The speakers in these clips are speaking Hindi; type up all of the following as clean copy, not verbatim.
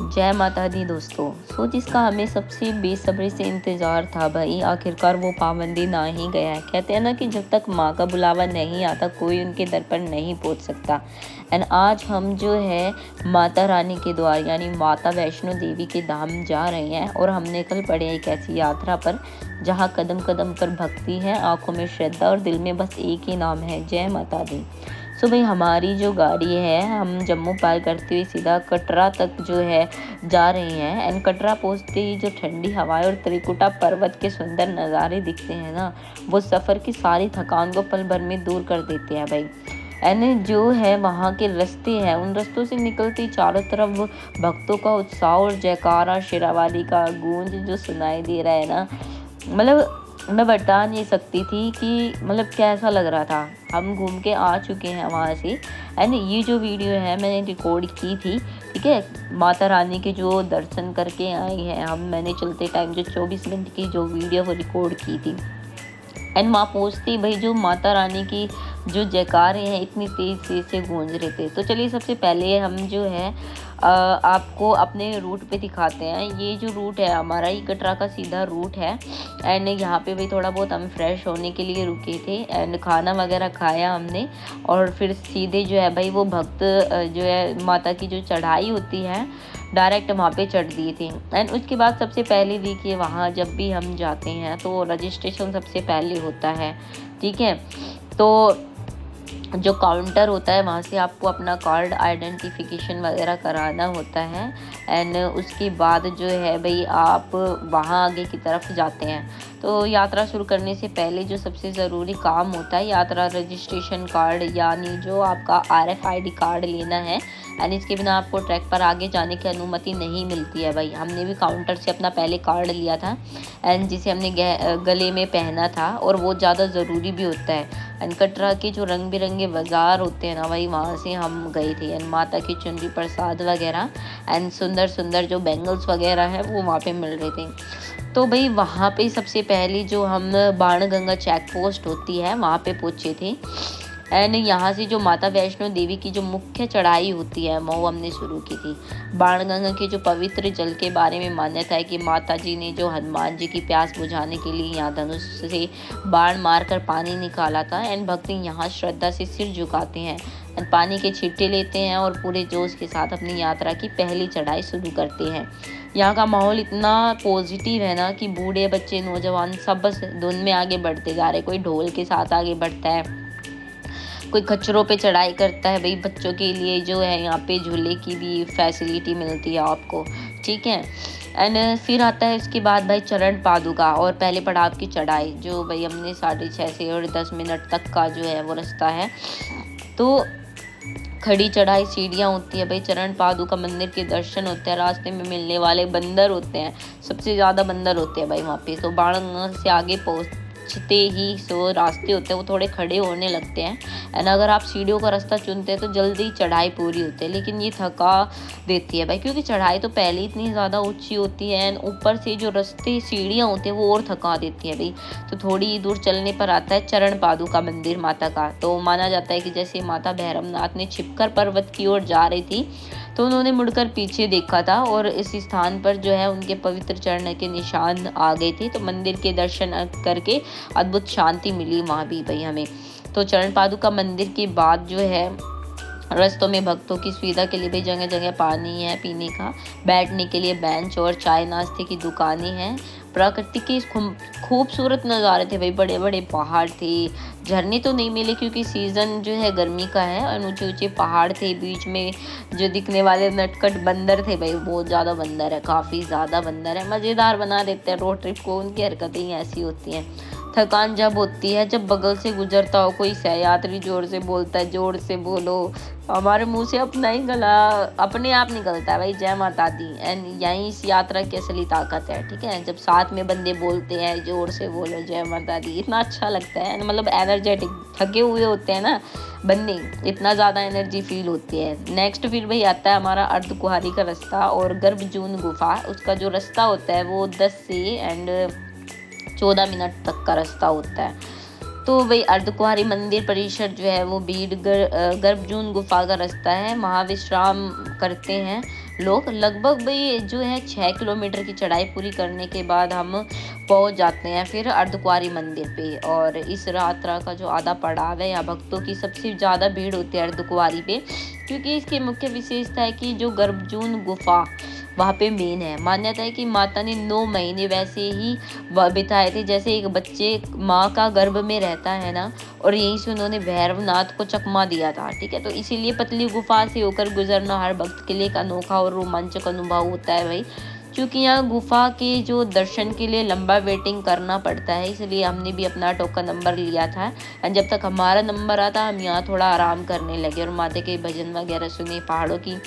जय माता दी दोस्तों। जिसका हमें सबसे बेसब्री से इंतज़ार था भाई, आखिरकार वो पावन दिन आ ही गया है। कहते हैं ना कि जब तक माँ का बुलावा नहीं आता कोई उनके दर पर नहीं पहुँच सकता। एंड आज हम जो है माता रानी के द्वार यानी माता वैष्णो देवी के धाम जा रहे हैं और हम निकल पड़े एक ऐसी यात्रा पर जहाँ कदम कदम पर भक्ति है, आंखों में श्रद्धा और दिल में बस एक ही नाम है, जय माता दी। भाई हमारी जो गाड़ी है, हम जम्मू पार करते हुए सीधा कटरा तक जो है जा रहे हैं। एंड कटरा पहुँचते ही जो ठंडी हवाएं और त्रिकुटा पर्वत के सुंदर नज़ारे दिखते हैं ना, वो सफ़र की सारी थकान को पल भर में दूर कर देते हैं भाई। एंड जो है वहाँ के रास्ते हैं, उन रास्तों से निकलती चारों तरफ भक्तों का उत्साह और जयकारा शेरावाली का गूंज जो सुनाई दे रहा है ना, मतलब मैं बता नहीं सकती थी कि मतलब कैसा लग रहा था। हम घूम के आ चुके हैं वहाँ से। एंड ये जो वीडियो है मैंने रिकॉर्ड की थी, ठीक है, माता रानी के जो दर्शन करके आए हैं हम। मैंने चलते टाइम जो 24 मिनट की जो वीडियो वो रिकॉर्ड की थी। एंड वहाँ पहुँचते भाई जो माता रानी की जो जयकारे हैं इतनी तेज़ से गूंज रहे थे। तो चलिए सबसे पहले हम जो है आपको अपने रूट पे दिखाते हैं। ये जो रूट है हमारा, ये कटरा का सीधा रूट है। एंड यहाँ पे भी थोड़ा बहुत हम फ्रेश होने के लिए रुके थे एंड खाना वगैरह खाया हमने और फिर सीधे जो है भाई वो भक्त जो है माता की जो चढ़ाई होती है डायरेक्ट वहाँ पे चढ़ दिए थे। एंड उसके बाद सबसे पहले देखिए वहाँ जब भी हम जाते हैं तो रजिस्ट्रेशन सबसे पहले होता है, ठीक है। तो जो काउंटर होता है वहाँ से आपको अपना कार्ड आइडेंटिफिकेशन वगैरह कराना होता है। एंड उसके बाद जो है भाई आप वहाँ आगे की तरफ जाते हैं। तो यात्रा शुरू करने से पहले जो सबसे ज़रूरी काम होता है यात्रा रजिस्ट्रेशन कार्ड यानी जो आपका RFID कार्ड लेना है। एंड इसके बिना आपको ट्रैक पर आगे जाने की अनुमति नहीं मिलती है भाई। हमने भी काउंटर से अपना पहले कार्ड लिया था एंड जिसे हमने गले में पहना था और वो ज़्यादा ज़रूरी भी होता है। एंड कटरा के जो रंग बिरंगे बाज़ार होते हैं ना भाई, वहाँ से हम गए थे। एंड माता की चुनरी प्रसाद वगैरह एंड सुंदर सुंदर जो बैंगल्स वगैरह है वो वहाँ पे मिल रहे थे। तो भाई वहाँ पे सबसे पहले जो हम बाणगंगा चेक पोस्ट होती है वहाँ पे पहुँचे थे। एंड यहाँ से जो माता वैष्णो देवी की जो मुख्य चढ़ाई होती है वो हमने शुरू की थी। बाणगंगा के जो पवित्र जल के बारे में मान्यता है कि माता जी ने जो हनुमान जी की प्यास बुझाने के लिए यहाँ धनुष से बाण मारकर पानी निकाला था। एंड भक्त यहाँ श्रद्धा से सिर झुकाते हैं एंड पानी के छींटे लेते हैं और पूरे जोश के साथ अपनी यात्रा की पहली चढ़ाई शुरू करते हैं। यहाँ का माहौल इतना पॉजिटिव है ना कि बूढ़े बच्चे नौजवान सब बस धुन में आगे बढ़ते जा रहे। कोई ढोल के साथ आगे बढ़ता है, कोई खच्चरों पे चढ़ाई करता है भाई। बच्चों के लिए जो है यहाँ पे झूले की भी फैसिलिटी मिलती है आपको, ठीक है। एंड फिर आता है इसके बाद भाई चरण पादुका और पहले पड़ाव की चढ़ाई जो भाई हमने 6:30 से और 10 मिनट तक का जो है वो रास्ता है। तो खड़ी चढ़ाई सीढ़ियाँ होती है भाई, चरण पादुका मंदिर के दर्शन होते हैं, रास्ते में मिलने वाले बंदर होते हैं, सबसे ज़्यादा बंदर होते हैं भाई वहाँ पे। तो बाणगंगा से आगे पहुँचते ही जो रास्ते होते हैं वो थोड़े खड़े होने लगते हैं। एंड अगर आप सीढ़ियों का रास्ता चुनते हैं तो जल्दी चढ़ाई पूरी होती है, लेकिन ये थका देती है भाई क्योंकि चढ़ाई तो पहले इतनी ज़्यादा ऊंची होती है एंड ऊपर से जो रास्ते सीढ़ियाँ होती हैं वो और थका देती है भाई। तो थोड़ी दूर चलने पर आता है चरण पादुका मंदिर माता का। तो माना जाता है कि जैसे माता भैरवनाथ ने छिपकर पर्वत की ओर जा रही थी तो उन्होंने मुड़कर पीछे देखा था और इस स्थान पर जो है उनके पवित्र चरण के निशान आ गए थे। तो मंदिर के दर्शन करके अद्भुत शांति मिली वहाँ भी भाई हमें। तो चरण पादुका मंदिर के बाद जो है रास्तों में भक्तों की सुविधा के लिए भी जगह जगह पानी है पीने का, बैठने के लिए बेंच और चाय नाश्ते की दुकानें हैं। प्रकृति के खूबसूरत नज़ारे थे भाई, बड़े बड़े पहाड़ थे, झरने तो नहीं मिले क्योंकि सीज़न जो है गर्मी का है। और ऊंचे ऊंचे पहाड़ थे, बीच में जो दिखने वाले नटखट बंदर थे भाई, बहुत ज़्यादा बंदर है, काफ़ी ज़्यादा बंदर है, मज़ेदार बना देते हैं रोड ट्रिप को। उनकी हरकतें ही ऐसी होती हैं। थकान जब होती है जब बगल से गुजरता हो कोई सहयात्री जोर से बोलता है, जोर से बोलो, हमारे मुंह से अपना ही गला अपने आप निकलता है भाई, जय माता दी। एंड यहीं इस यात्रा की असली ताकत है, ठीक है। जब साथ में बंदे बोलते हैं जोर से बोलो जय माता दी, इतना अच्छा लगता है। मतलब एनर्जेटिक, थके हुए होते हैं ना बंदे, इतना ज़्यादा एनर्जी फील होती है। नेक्स्ट फिर भाई आता है हमारा अर्धकुहारी का रास्ता और गर्भजून गुफा। उसका जो रास्ता होता है वो 10 से एंड 14 मिनट तक का रास्ता होता है। तो भाई अर्धकुंवारी मंदिर परिसर जो है वो भीड़ गर्भजून गुफा का रास्ता है। महाविश्राम करते हैं लोग। लगभग भाई जो है 6 किलोमीटर की चढ़ाई पूरी करने के बाद हम पहुंच जाते हैं फिर अर्धकुंवारी मंदिर पे। और इस यात्रा का जो आधा पड़ाव है, यहाँ भक्तों की सबसे ज़्यादा भीड़ होती है अर्धकुंवारी पे, क्योंकि इसकी मुख्य विशेषता है कि जो गर्भजून गुफा वहाँ पे मेन है। मान्यता है कि माता ने 9 महीने वैसे ही बिताए थे जैसे एक बच्चे माँ का गर्भ में रहता है ना, और यहीं से उन्होंने भैरवनाथ को चकमा दिया था। ठीक है, तो इसीलिए पतली गुफा से होकर गुजरना हर भक्त के लिए एक अनोखा और रोमांचक अनुभव होता है भाई। क्योंकि यहाँ गुफा के जो दर्शन के लिए लंबा वेटिंग करना पड़ता है, इसलिए हमने भी अपना टोकन नंबर लिया था। और जब तक हमारा नंबर आता हम यहाँ थोड़ा आराम करने लगे और माता के भजन वगैरह सुने, पहाड़ों की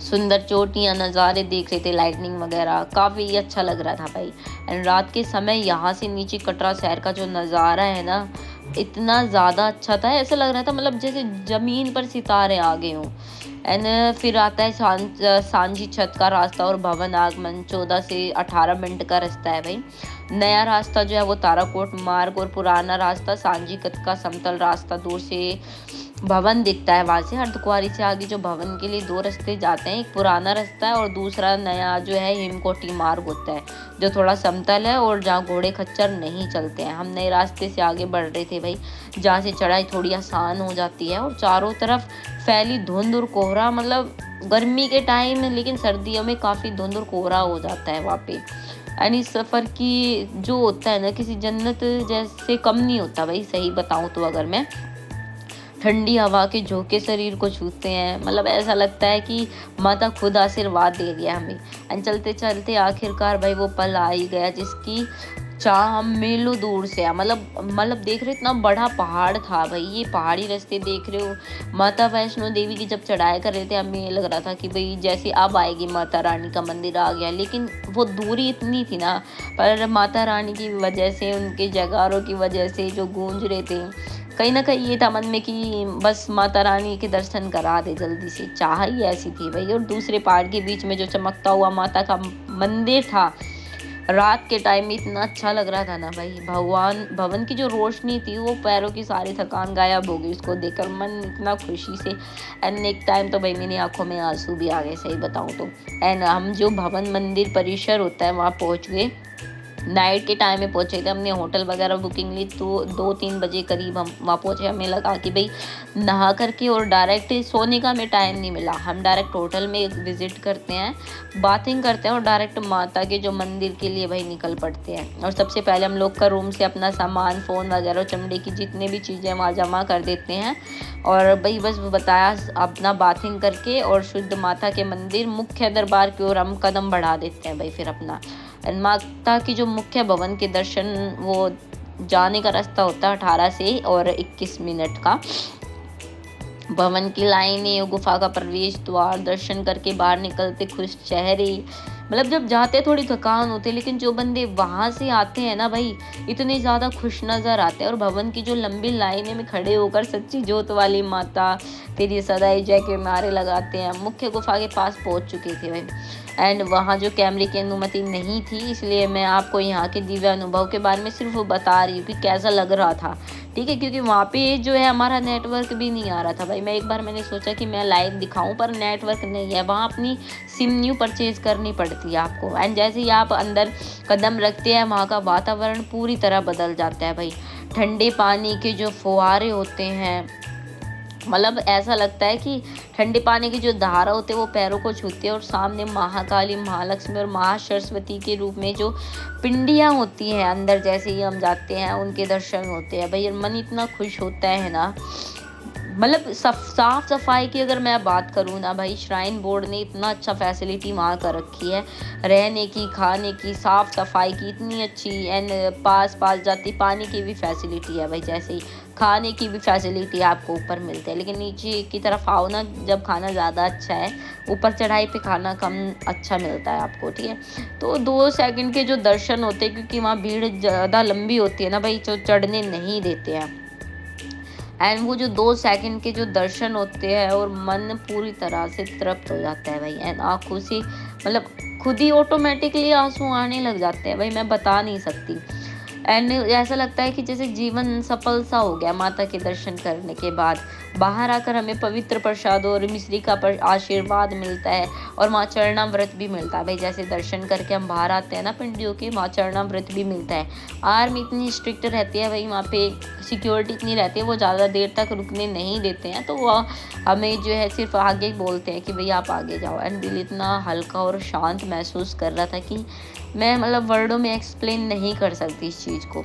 सुंदर चोटियाँ नज़ारे देख रहे थे, लाइटनिंग वगैरह काफ़ी अच्छा लग रहा था भाई। एंड रात के समय यहाँ से नीचे कटरा शहर का जो नज़ारा है ना, इतना ज़्यादा अच्छा था, ऐसा लग रहा था मतलब जैसे ज़मीन पर सितारे आ गए हों। एंड फिर आता है सांझी छत का रास्ता और भवन आगमन। 14 से 18 मिनट का रास्ता है भाई। नया रास्ता जो है वो ताराकोट मार्ग, और पुराना रास्ता सांझी छत का समतल रास्ता। दूर से भवन दिखता है वहां से। अर्धकुंवारी से आगे जो भवन के लिए 2 रास्ते जाते हैं, एक पुराना रास्ता है और दूसरा नया जो है हिमकोटी मार्ग होता है, जो थोड़ा समतल है और जहाँ घोड़े खच्चर नहीं चलते हैं। हम नए रास्ते से आगे बढ़ रहे थे भाई, जहाँ से चढ़ाई थोड़ी आसान हो जाती है। और चारों तरफ फैली धुंध और कोहरा, मतलब गर्मी के टाइम लेकिन सर्दियों में काफ़ी धुंध और कोहरा हो जाता है वहाँ पे। यानी सफ़र की जो होता है ना, किसी जन्नत जैसे कम नहीं होता भाई, सही बताऊँ तो। अगर मैं ठंडी हवा के झोंके शरीर को छूते हैं, मतलब ऐसा लगता है कि माता खुद आशीर्वाद दे रही है हमें। एंड चलते चलते आखिरकार भाई वो पल आ ही गया जिसकी चाह हम मीलों दूर से है। मतलब देख रहे इतना बड़ा पहाड़ था भाई, ये पहाड़ी रास्ते देख रहे हो। माता वैष्णो देवी की जब चढ़ाई कर रहे थे हमें ये लग रहा था कि भाई जैसे अब आएगी माता रानी का मंदिर आ गया, लेकिन वो दूरी इतनी थी ना। पर माता रानी की वजह से, उनके जयकारों की वजह से जो गूंज रहे थे, कहीं ना कहीं ये था मन में कि बस माता रानी के दर्शन करा दे जल्दी से। चाह ही ऐसी थी भाई। और दूसरे पहाड़ के बीच में जो चमकता हुआ माता का मंदिर था, रात के टाइम में इतना अच्छा लग रहा था ना भाई। भवन की जो रोशनी थी वो पैरों की सारी थकान गायब हो गई उसको देखकर, मन इतना खुशी से। एंड एक टाइम तो भाई मेरी आंखों में आंसू भी आ गए, सही बताऊं तो। एंड हम जो भवन मंदिर परिसर होता है वहाँ पहुँच गए। नाइट के टाइम में पहुंचे थे, हमने होटल वगैरह बुकिंग ली, तो 2-3 बजे करीब हम वहाँ पहुंचे। हमें लगा कि भाई नहा करके और डायरेक्ट सोने का हमें टाइम नहीं मिला, हम डायरेक्ट होटल में विजिट करते हैं, बाथिंग करते हैं और डायरेक्ट माता के जो मंदिर के लिए भाई निकल पड़ते हैं। और सबसे पहले हम लोग का रूम से अपना सामान, फ़ोन वगैरह, चमड़े की जितने भी चीज़ें वहाँ जमा कर देते हैं। और भाई बस बताया अपना बाथिंग करके और शुद्ध माता के मंदिर मुख्य दरबार की ओर हम कदम बढ़ा देते हैं भाई। फिर अपना माता की जो मुख्य भवन के दर्शन, वो जाने का रास्ता होता है 18 से और 21 मिनट का। भवन की लाइनें, गुफा का प्रवेश द्वार, दर्शन करके बाहर निकलते खुश चेहरे। मतलब जब जाते थोड़ी थकान होती है, लेकिन जो बंदे वहां से आते हैं ना भाई, इतने ज्यादा खुश नजर आते हैं। और भवन की जो लंबी लाइनें में खड़े होकर सच्ची जोत वाली माता तेरी सदाई जय के नारे लगाते हैं। मुख्य गुफा के पास पहुंच चुके थे भाई। एंड वहाँ जो कैमरे की अनुमति नहीं थी, इसलिए मैं आपको यहाँ के दिव्य अनुभव के बारे में सिर्फ बता रही हूँ कि कैसा लग रहा था। ठीक है, क्योंकि वहाँ पे जो है हमारा नेटवर्क भी नहीं आ रहा था भाई। मैंने सोचा कि मैं लाइव दिखाऊं, पर नेटवर्क नहीं है वहाँ। अपनी सिम न्यू परचेज करनी पड़ती है आपको। एंड जैसे ही आप अंदर कदम रखते हैं, वहाँ का वातावरण पूरी तरह बदल जाता है भाई। ठंडे पानी के जो फुहारे होते हैं, मतलब ऐसा लगता है कि ठंडे पानी की जो धारा होती है वो पैरों को छूती है। और सामने महाकाली, महालक्ष्मी और महासरस्वती के रूप में जो पिंडियाँ होती हैं अंदर, जैसे ही हम जाते हैं उनके दर्शन होते हैं भाई। मन इतना खुश होता है ना। मतलब साफ सफाई की अगर मैं बात करूँ ना भाई, श्राइन बोर्ड ने इतना अच्छा फैसिलिटी वहाँ कर रखी है, रहने की, खाने की, साफ सफाई की इतनी अच्छी। एंड पास जाती पानी की भी फैसिलिटी है भाई। जैसे ही खाने की भी फैसिलिटी आपको ऊपर मिलती है, लेकिन नीचे की तरफ आओ ना जब खाना ज़्यादा अच्छा है, ऊपर चढ़ाई पे खाना कम अच्छा मिलता है आपको। ठीक है, तो 2 सेकंड के जो दर्शन होते हैं, क्योंकि वहाँ भीड़ ज़्यादा लंबी होती है ना भाई, जो चढ़ने नहीं देते हैं। एंड वो जो 2 सेकंड के जो दर्शन होते हैं और मन पूरी तरह से तृप्त हो जाता है भाई। एंड आँखों से मतलब खुद ही ऑटोमेटिकली आंसू आने लग जाते हैं भाई, मैं बता नहीं सकती। एंड ऐसा लगता है कि जैसे जीवन सफल सा हो गया माता के दर्शन करने के बाद। बाहर आकर हमें पवित्र प्रसाद और मिश्री का आशीर्वाद मिलता है और माँ चरणामृत भी मिलता है भाई। जैसे दर्शन करके हम बाहर आते हैं ना पिंडियों के, माँ चरणामृत भी मिलता है। आर्मी इतनी स्ट्रिक्ट रहती है भाई, वहाँ पे सिक्योरिटी इतनी रहती है, वो ज़्यादा देर तक रुकने नहीं देते हैं। तो वो हमें जो है सिर्फ आगे बोलते हैं कि भाई आप आगे जाओ। एंड दिल इतना हल्का और शांत महसूस कर रहा था कि मैं मतलब वर्डों में एक्सप्लेन नहीं कर सकती इस चीज़ को।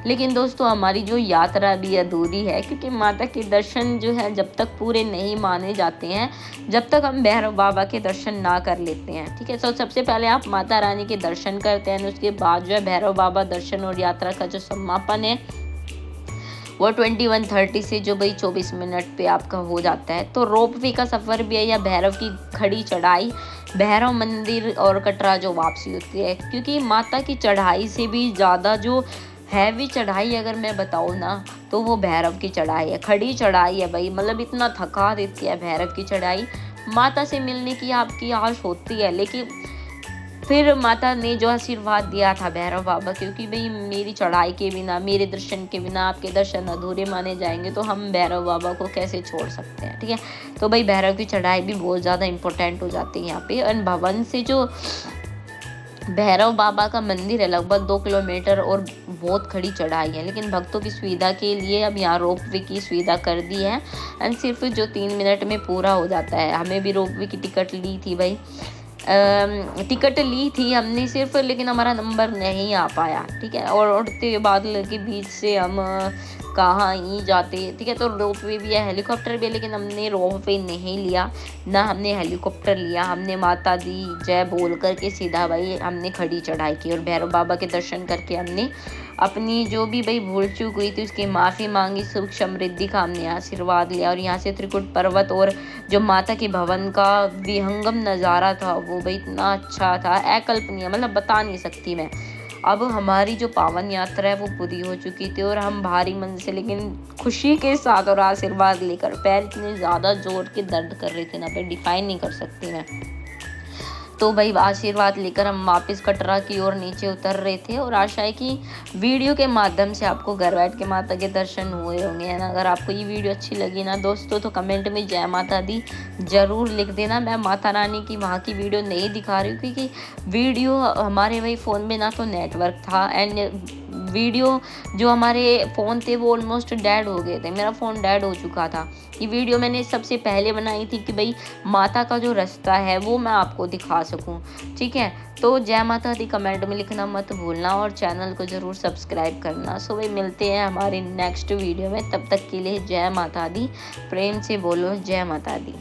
लेकिन दोस्तों हमारी जो यात्रा भी अधूरी है, क्योंकि माता के दर्शन जो है जब तक पूरे नहीं माने जाते हैं, जब तक हम भैरव बाबा के दर्शन ना कर लेते हैं। ठीक है, तो सबसे पहले आप माता रानी के दर्शन करते हैं, उसके बाद जो है भैरव बाबा दर्शन और यात्रा का जो समापन है वो 21:30 से जो भाई 24 मिनट पे आपका हो जाता है। तो रोपवे का सफ़र भी है या भैरव की खड़ी चढ़ाई, भैरव मंदिर और कटरा जो वापसी होती है। क्योंकि माता की चढ़ाई से भी ज़्यादा जो हैवी चढ़ाई अगर मैं बताऊँ ना, तो वो भैरव की चढ़ाई है, खड़ी चढ़ाई है भाई। मतलब इतना थका देती है भैरव की चढ़ाई। माता से मिलने की आपकी आश होती है, लेकिन फिर माता ने जो आशीर्वाद दिया था भैरव बाबा, क्योंकि भाई मेरी चढ़ाई के बिना, मेरे दर्शन के बिना आपके दर्शन अधूरे माने जाएंगे, तो हम भैरव बाबा को कैसे छोड़ सकते हैं। ठीक है, तो भाई भैरव की चढ़ाई भी बहुत ज़्यादा इम्पोर्टेंट हो जाती है यहाँ पे। और भवन से जो भैरव बाबा का मंदिर है लगभग 2 किलोमीटर और बहुत खड़ी चढ़ाई है, लेकिन भक्तों की सुविधा के लिए अब यहाँ रोपवे की सुविधा कर दी है। एंड सिर्फ जो 3 मिनट में पूरा हो जाता है। हमें भी रोपवे की टिकट ली थी भाई, टिकट ली थी हमने सिर्फ, लेकिन हमारा नंबर नहीं आ पाया। ठीक है, और उड़ते हुए बादल के बीच से हम कहाँ ही जाते। ठीक है, तो रोपवे भी है, हेलीकॉप्टर भी है, लेकिन हमने रोपवे नहीं लिया, ना हमने हेलीकॉप्टर लिया। हमने माता दी जय बोल करके सीधा भाई हमने खड़ी चढ़ाई की और भैरव बाबा के दर्शन करके हमने अपनी जो भी भाई भूल चूक हुई थी उसकी माफ़ी मांगी, सुख समृद्धि का हमने आशीर्वाद लिया। और यहाँ से त्रिकुट पर्वत और जो माता के भवन का विहंगम नज़ारा था वो भाई इतना अच्छा था, अकल्पनीय, मतलब बता नहीं सकती मैं। अब हमारी जो पावन यात्रा है वो पूरी हो चुकी थी और हम भारी मन से लेकिन खुशी के साथ और आशीर्वाद लेकर, पैर इतने ज़्यादा जोर के दर्द कर रहे थे ना पे डिफाइन नहीं कर सकती मैं। तो भाई आशीर्वाद लेकर हम वापस कटरा की ओर नीचे उतर रहे थे। और आशा है कि वीडियो के माध्यम से आपको घर बैठ के माता के दर्शन हुए होंगे, है ना। अगर आपको ये वीडियो अच्छी लगी ना दोस्तों, तो कमेंट में जय माता दी ज़रूर लिख देना। मैं माता रानी की वहाँ की वीडियो नहीं दिखा रही हूँ, क्योंकि वीडियो हमारे भाई फ़ोन में ना तो नेटवर्क था, एंड वीडियो जो हमारे फ़ोन थे वो ऑलमोस्ट डेड हो गए थे, मेरा फ़ोन डेड हो चुका था। ये वीडियो मैंने सबसे पहले बनाई थी कि भाई माता का जो रास्ता है वो मैं आपको दिखा सकूं। ठीक है, तो जय माता दी कमेंट में लिखना मत भूलना और चैनल को ज़रूर सब्सक्राइब करना। सो भाई मिलते हैं हमारे नेक्स्ट वीडियो में, तब तक के लिए जय माता दी। प्रेम से बोलो जय माता दी।